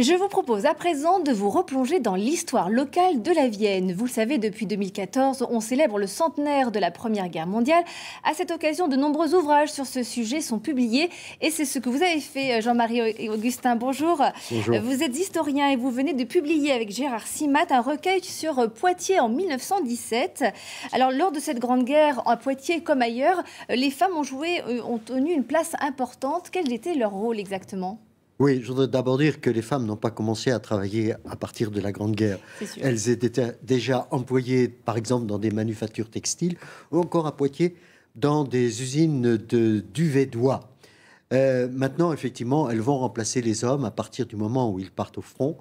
Je vous propose à présent de vous replonger dans l'histoire locale de la Vienne. Vous le savez, depuis 2014, on célèbre le centenaire de la Première Guerre mondiale. À cette occasion, de nombreux ouvrages sur ce sujet sont publiés et c'est ce que vous avez fait, Jean-Marie et Augustin. Bonjour. Bonjour. Vous êtes historien et vous venez de publier avec Gérard Simat un recueil sur Poitiers en 1917. Alors, lors de cette grande guerre, à Poitiers comme ailleurs, les femmes ont tenu une place importante. Quel était leur rôle exactement ? Oui, je voudrais d'abord dire que les femmes n'ont pas commencé à travailler à partir de la Grande Guerre. Elles étaient déjà employées, par exemple, dans des manufactures textiles ou encore à Poitiers, dans des usines de duvet d'oie. Maintenant, effectivement, elles vont remplacer les hommes à partir du moment où ils partent au front.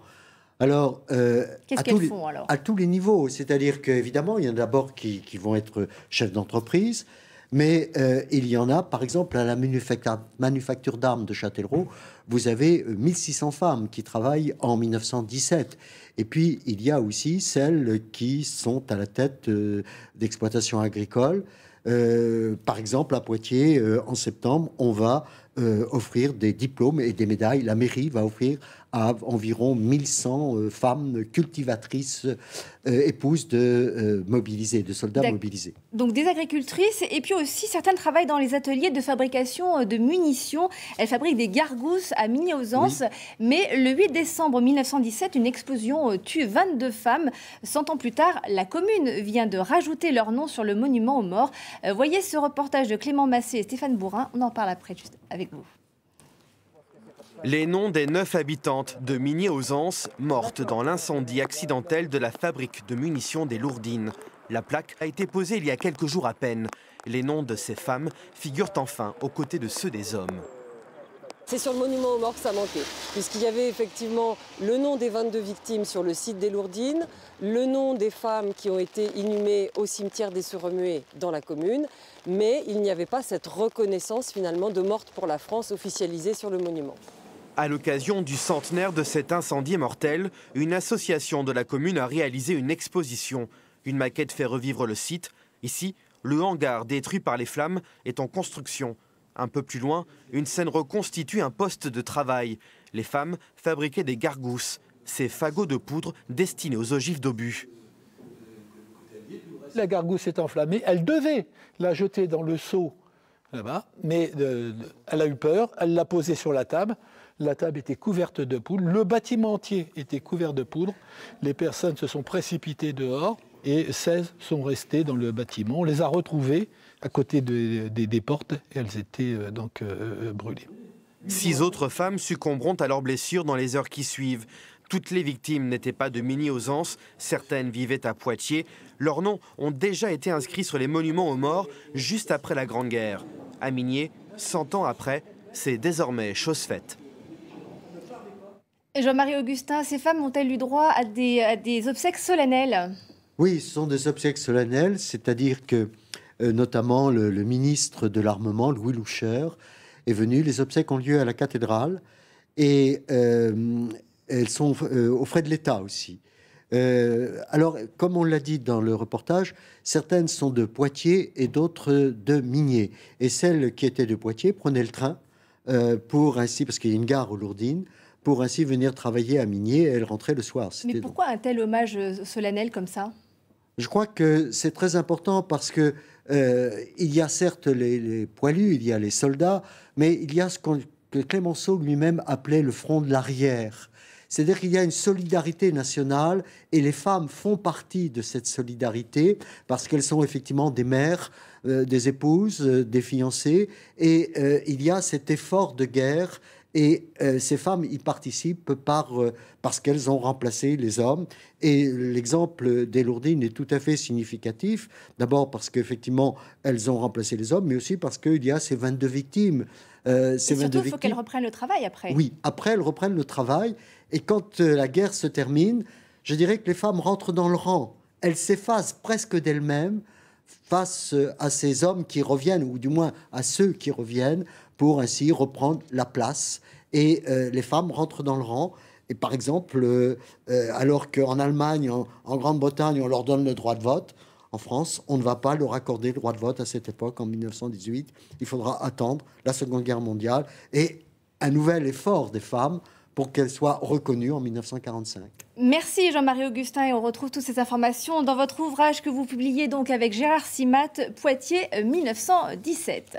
Alors, qu'est-ce qu'elles font alors ? À tous les niveaux. C'est-à-dire qu'évidemment, il y en a d'abord qui vont être chefs d'entreprise. Mais il y en a, par exemple, à la manufacture d'armes de Châtellerault, vous avez 1600 femmes qui travaillent en 1917. Et puis, il y a aussi celles qui sont à la tête d'exploitations agricoles. Par exemple, à Poitiers, en septembre, on va offrir des diplômes et des médailles. La mairie va offrir à environ 1100 femmes cultivatrices, épouses de mobilisés, de soldats mobilisés. Donc des agricultrices, et puis aussi certaines travaillent dans les ateliers de fabrication de munitions. Elles fabriquent des gargousses à Migné-aux-Anses. Oui. Mais le 8 décembre 1917, une explosion tue 22 femmes. 100 ans plus tard, la commune vient de rajouter leur nom sur le monument aux morts. Voyez ce reportage de Clément Massé et Stéphane Bourrin. On en parle après, juste avec vous. Les noms des 9 habitantes de Migné-aux-Anses mortes dans l'incendie accidentel de la fabrique de munitions des Lourdines. La plaque a été posée il y a quelques jours à peine. Les noms de ces femmes figurent enfin aux côtés de ceux des hommes. C'est sur le monument aux morts que ça manquait, puisqu'il y avait effectivement le nom des 22 victimes sur le site des Lourdines, le nom des femmes qui ont été inhumées au cimetière des Seremués dans la commune, mais il n'y avait pas cette reconnaissance finalement de mortes pour la France officialisée sur le monument. À l'occasion du centenaire de cet incendie mortel, une association de la commune a réalisé une exposition. Une maquette fait revivre le site. Ici, le hangar détruit par les flammes est en construction. Un peu plus loin, une scène reconstitue un poste de travail. Les femmes fabriquaient des gargousses, ces fagots de poudre destinés aux ogives d'obus. La gargousse est enflammée, elle devait la jeter dans le seau là-bas, mais elle a eu peur, elle l'a posée sur la table. La table était couverte de poudre, le bâtiment entier était couvert de poudre. Les personnes se sont précipitées dehors et 16 sont restées dans le bâtiment. On les a retrouvées à côté des portes et elles étaient donc brûlées. 6 autres femmes succomberont à leurs blessures dans les heures qui suivent. Toutes les victimes n'étaient pas de Migné-aux-Anses, certaines vivaient à Poitiers. Leurs noms ont déjà été inscrits sur les monuments aux morts juste après la Grande Guerre. À Migné, 100 ans après, c'est désormais chose faite. Jean-Marie Augustin, ces femmes ont-elles eu droit à des obsèques solennelles ? Oui, ce sont des obsèques solennelles, c'est-à-dire que notamment le ministre de l'Armement, Louis Loucheur, est venu. Les obsèques ont lieu à la cathédrale et elles sont aux frais de l'État aussi. Alors, comme on l'a dit dans le reportage, certaines sont de Poitiers et d'autres de Migné. Et celles qui étaient de Poitiers prenaient le train pour ainsi, parce qu'il y a une gare aux Lourdines, pour ainsi venir travailler à Migné, et elles rentraient le soir. Mais pourquoi un tel hommage solennel comme ça ? Je crois que c'est très important parce que il y a certes les poilus, il y a les soldats, mais il y a ce que Clémenceau lui-même appelait le front de l'arrière. C'est-à-dire qu'il y a une solidarité nationale et les femmes font partie de cette solidarité parce qu'elles sont effectivement des mères, des épouses, des fiancées, et il y a cet effort de guerre. Et ces femmes y participent parce qu'elles ont remplacé les hommes. Et l'exemple des Lourdines est tout à fait significatif. D'abord parce qu'effectivement, elles ont remplacé les hommes, mais aussi parce qu'il y a ces 22 victimes. Et surtout, il faut qu'elles reprennent le travail après. Oui, après, elles reprennent le travail. Et quand la guerre se termine, je dirais que les femmes rentrent dans le rang. Elles s'effacent presque d'elles-mêmes face à ces hommes qui reviennent, ou du moins à ceux qui reviennent, pour ainsi reprendre la place. Et les femmes rentrent dans le rang. Et par exemple, alors qu'en Allemagne, en Grande-Bretagne, on leur donne le droit de vote, en France, on ne va pas leur accorder le droit de vote à cette époque, en 1918. Il faudra attendre la Seconde Guerre mondiale et un nouvel effort des femmes pour qu'elle soit reconnue en 1945. Merci Jean-Marie Augustin, et on retrouve toutes ces informations dans votre ouvrage que vous publiez donc avec Gérard Simat, Poitiers 1917.